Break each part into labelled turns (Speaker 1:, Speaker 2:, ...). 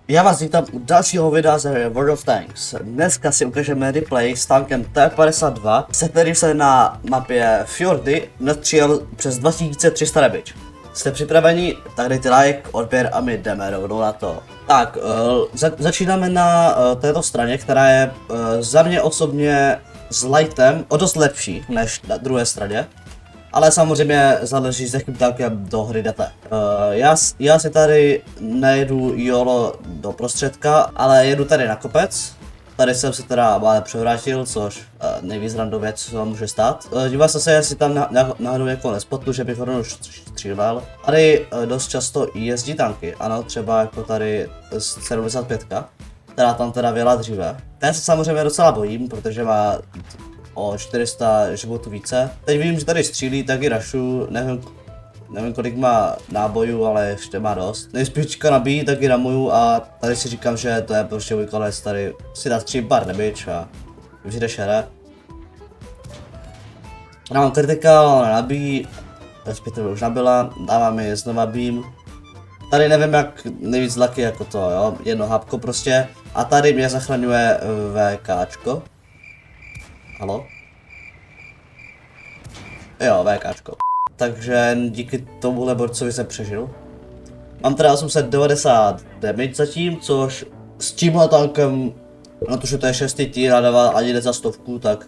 Speaker 1: Já vás vítám u dalšího videa ze World of Tanks. Dneska si ukážeme replay s tankem T-52, se kterým se na mapě Fjordy natřel přes 2300 damage. Jste připraveni? Tak dejte like, odběr a my jdeme rovnou na to. Tak, začínáme na této straně, která je za mě osobně s lightem o dost lepší než na druhé straně. Ale samozřejmě záleží, s jakým tankem do hry jdete. Já si tady nejedu jolo do prostředka, ale jedu tady na kopec. Tady jsem se teda mále převrátil, což nejvíc random věc, co vám může stát. Díval jsem se, jestli tam náhodou někoho nespotu, že bych ho už střílel. Tady dost často jezdí tanky, ano, třeba jako tady 75, která tam teda vyjela dříve. Ten se samozřejmě docela bojím, protože má o 400 životů více. Teď vím, že tady střílí, taky rašu, nevím kolik má nábojů, ale ještě má dost. Nejspíčka nabíjí, taky ramuju a tady si říkám, že to je prostě můj konec, tady si dá střílím pár damage a už jde šere. Dávám kritika, ona nabíjí, respektive už nabila, dávám ji znova beam. Tady nevím jak nejvíc lucky jako to, jo, jedno hápko prostě. A tady mě zachraňuje VKčko. Halo? Jo, VKčko. Takže díky tomuhle borcovi jsem přežil. Mám teda 890 damage zatím, což s tímhle tankem, na to, že to je 6. tier a dává ani ne za 100, tak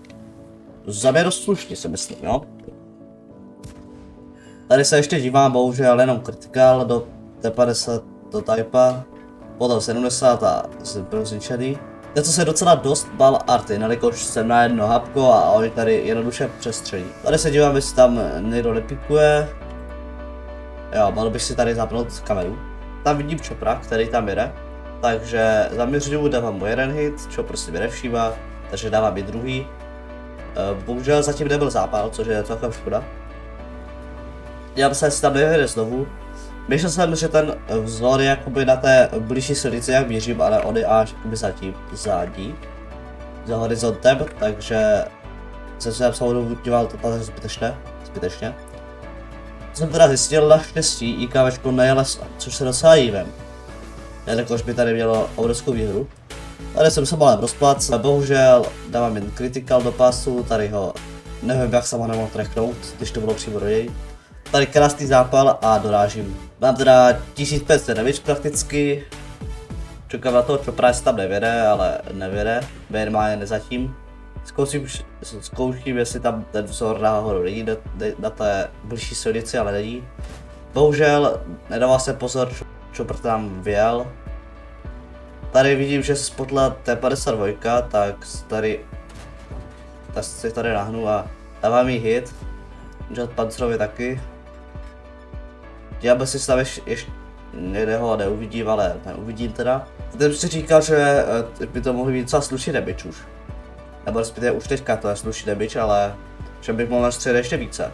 Speaker 1: za mě dost slušně si myslím, jo. Tady se ještě dívám, bohužel jenom kritikál do T50 do typa, potom 70 a jsem byl zničený. Teď se docela dost bal arty, jelikož jsem na jedno hapko a oni tady jednoduše přestřelí. Tady se dívám, jestli tam někdo nepikuje. Jo, mohl bych si tady zapnout kameru. Tam vidím Chopra, který tam jede. Takže zaměřuju, dávám mu jeden hit, Chopr si mě nevšímá, takže dávám i druhý. Bohužel zatím nebyl zápal, což je celkem škoda. Já se jestli tam nejde znovu. Myslel jsem, že ten vzor je jakoby na té blížší silnici, jak mířím, ale on je až jakoby zádí, za horizontem, takže jsem se samozřejmě díval totálně zbytečně. Jsem teda zjistil, naštěstí IKVčko nejele, což se docela dívím, jelikož by tady mělo obrovskou výhru. Tady jsem se malem rozplac, bohužel dávám jen critical do pasu, tady ho nevím jak jsem ho nemohl tracknout, když to bylo přímo do něj. Tady krásný zápal a dorážím. Mám teda 1500 damage prakticky. Čekám na to, co právě se tam nevěde, ale nevěde. Minimálně nezatím. Zkouším, jestli tam ten vzor nahoru není na té blížší silnici, ale není. Bohužel nedával se pozor, co tam vyjel. Tady vidím, že se spotla T52, tak si tady nahnu a dávám jí hit. Jet Pancerovi taky. Já bych si tam ještě někde ho neuvidím, ale neuvidím teda. Teď si říkal, že by to mohlo být docela slušný damage už. Nebo respektive už teďka to je slušný damage, ale že bych mohl nastřelit ještě více.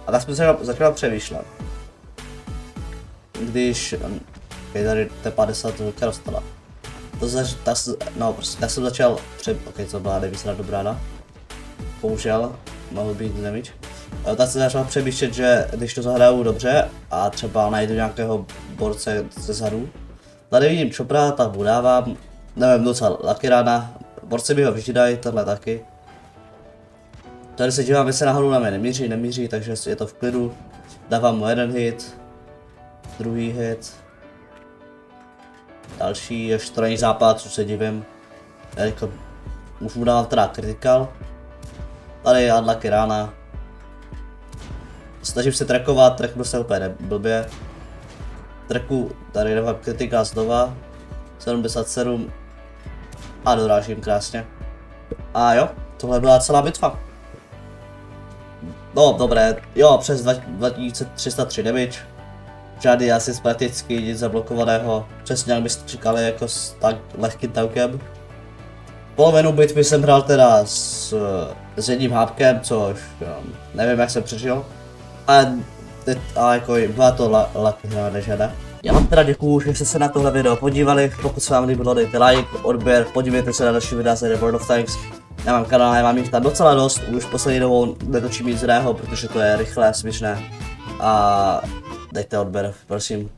Speaker 1: A tak jsem se začal přemýšlet. Když je tady T50 dostala. Tak jsem začal ok, to byla nevíc dobrá. Bohužel, mohl být damage. Tak se začal přemýšlet, že když to zahraju dobře a třeba najdu nějakého borce ze zadu. Tady vidím Chopra, tak mu dávám, nevím, docela lucky rána, borci mi ho vyžídají, tohle taky. Tady se dívám, jestli nahoru na mě nemíří, takže je to v klidu. Dávám mu jeden hit, druhý hit, další, ještě to není západ, což se divím. Jako, už mu dávám teda critical. Tady je unlucky rána. Snažím se trackovat, tracknu se úplně blbě. Tracku, tady dávám kritika znova. 77. A dorážím krásně. A jo, tohle byla celá bitva. No dobré, jo, přes 2303 damage. Žádný asi prakticky nic zablokovaného. Přesně jak byste čekali jako s tak lehkým tankem. Polovinu bitvy jsem hrál teda s jedním hápkem, což nevím jak jsem přežil. A jako byla to lucky hra, než ne. Já vám teda děkuju, že jste se na tohle video podívali, pokud se vám líbilo dejte like, odběr, podívejte se na další videa z World of Tanks. Na mém kanále mám jich tam docela dost, už poslední dobou netočím nic jiného, protože to je rychlé, směšné. A dejte odběr, prosím.